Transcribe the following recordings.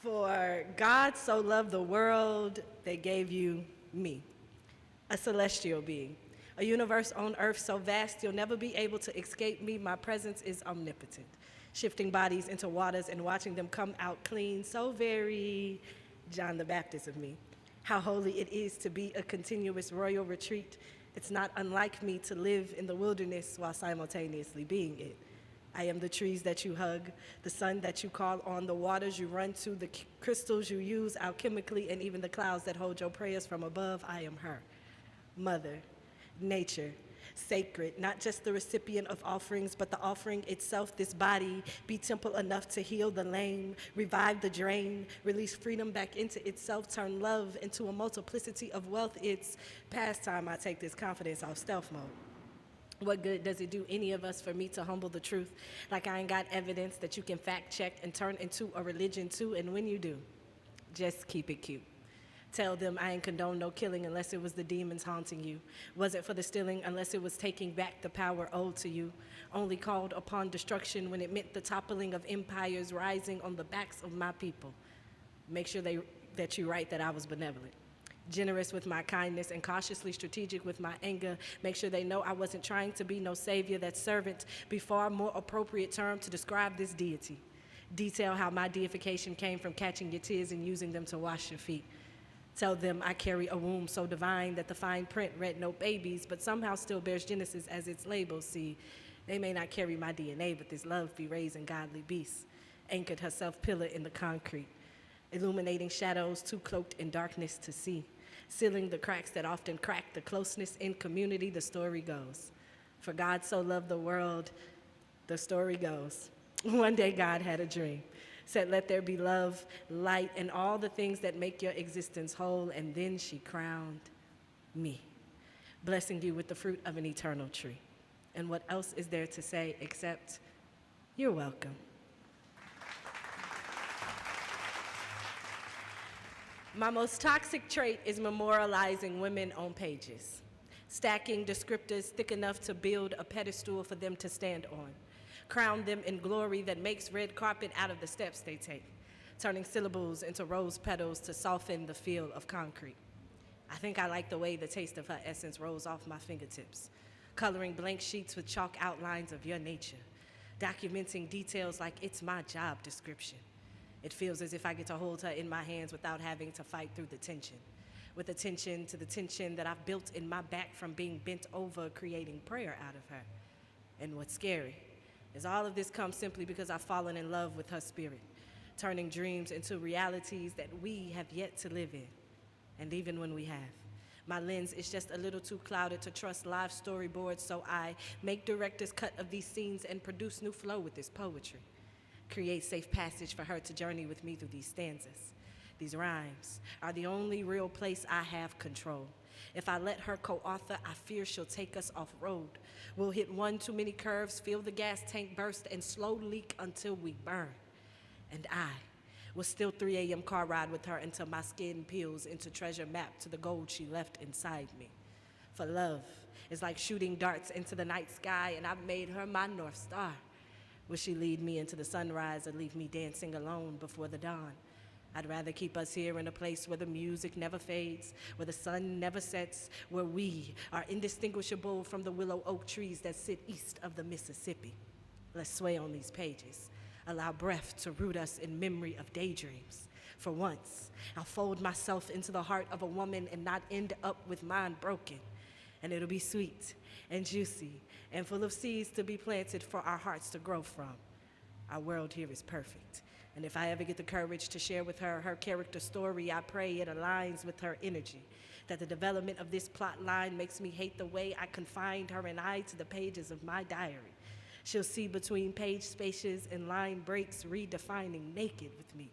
For God so loved the world, they gave you me, a celestial being, a universe on earth so vast you'll never be able to escape me. My presence is omnipotent, shifting bodies into waters and watching them come out clean, so very John the Baptist of me. How holy it is to be a continuous royal retreat. It's not unlike me to live in the wilderness while simultaneously being it. I am the trees that you hug, the sun that you call on, the waters you run to, the crystals you use alchemically, and even the clouds that hold your prayers from above. I am her. Mother, nature, sacred, not just the recipient of offerings, but the offering itself. This body be temple enough to heal the lame, revive the drain, release freedom back into itself, turn love into a multiplicity of wealth. It's past time I take this confidence off stealth mode. What good does it do any of us for me to humble the truth like I ain't got evidence that you can fact check and turn into a religion too? And when you do, just keep it cute. Tell them I ain't condone no killing unless it was the demons haunting you. Wasn't for the stealing unless it was taking back the power owed to you. Only called upon destruction when it meant the toppling of empires rising on the backs of my people. Make sure that you write that I was benevolent. Generous with my kindness and cautiously strategic with my anger. Make sure they know I wasn't trying to be no savior. That servant be far more appropriate term to describe this deity. Detail how my deification came from catching your tears and using them to wash your feet. Tell them I carry a womb so divine that the fine print read no babies, but somehow still bears Genesis as its label. See, they may not carry my DNA, but this love be raising godly beasts. Anchored herself pillar in the concrete, illuminating shadows too cloaked in darkness to see. Sealing the cracks that often crack the closeness in community, the story goes. For God so loved the world, the story goes. One day God had a dream, said let there be love, light, and all the things that make your existence whole, and then she crowned me, blessing you with the fruit of an eternal tree. And what else is there to say except you're welcome. My most toxic trait is memorializing women on pages, stacking descriptors thick enough to build a pedestal for them to stand on, crown them in glory that makes red carpet out of the steps they take, turning syllables into rose petals to soften the feel of concrete. I think I like the way the taste of her essence rolls off my fingertips, coloring blank sheets with chalk outlines of your nature, documenting details like it's my job description. It feels as if I get to hold her in my hands without having to fight through the tension, with attention to the tension that I've built in my back from being bent over creating prayer out of her. And what's scary is all of this comes simply because I've fallen in love with her spirit, turning dreams into realities that we have yet to live in. And even when we have, my lens is just a little too clouded to trust live storyboards, so I make director's cut of these scenes and produce new flow with this poetry. Create safe passage for her to journey with me through these stanzas. These rhymes are the only real place I have control. If I let her co-author, I fear she'll take us off-road. We'll hit one too many curves, feel the gas tank burst, and slow leak until we burn. And I will still 3 a.m. car ride with her until my skin peels into treasure map to the gold she left inside me. For love is like shooting darts into the night sky, and I've made her my North Star. Will she lead me into the sunrise or leave me dancing alone before the dawn? I'd rather keep us here in a place where the music never fades, where the sun never sets, where we are indistinguishable from the willow oak trees that sit east of the Mississippi. Let's sway on these pages. Allow breath to root us in memory of daydreams. For once, I'll fold myself into the heart of a woman and not end up with mine broken. And it'll be sweet and juicy and full of seeds to be planted for our hearts to grow from. Our world here is perfect. And if I ever get the courage to share with her her character story, I pray it aligns with her energy, that the development of this plot line makes me hate the way I confined her and I to the pages of my diary. She'll see between page spaces and line breaks, redefining naked with me.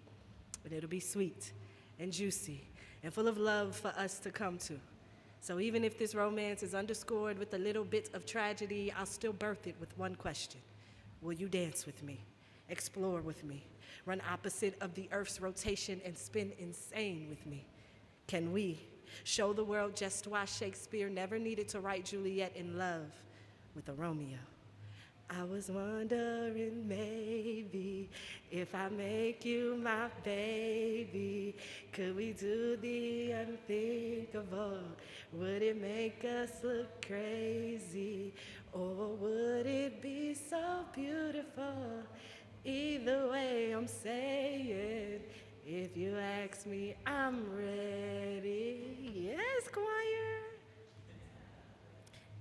But it'll be sweet and juicy and full of love for us to come to. So even if this romance is underscored with a little bit of tragedy, I'll still birth it with one question. Will you dance with me? Explore with me? Run opposite of the earth's rotation and spin insane with me? Can we show the world just why Shakespeare never needed to write Juliet in love with a Romeo? I was wondering maybe if I make you my baby, could we do the unthinkable? Would it make us look crazy? Or would it be so beautiful? Either way, I'm saying, if you ask me, I'm ready. Yes, choir.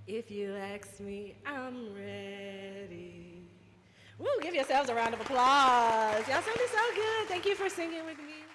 If you ask me, I'm ready. Woo, give yourselves a round of applause. Y'all sounded so good. Thank you for singing with me.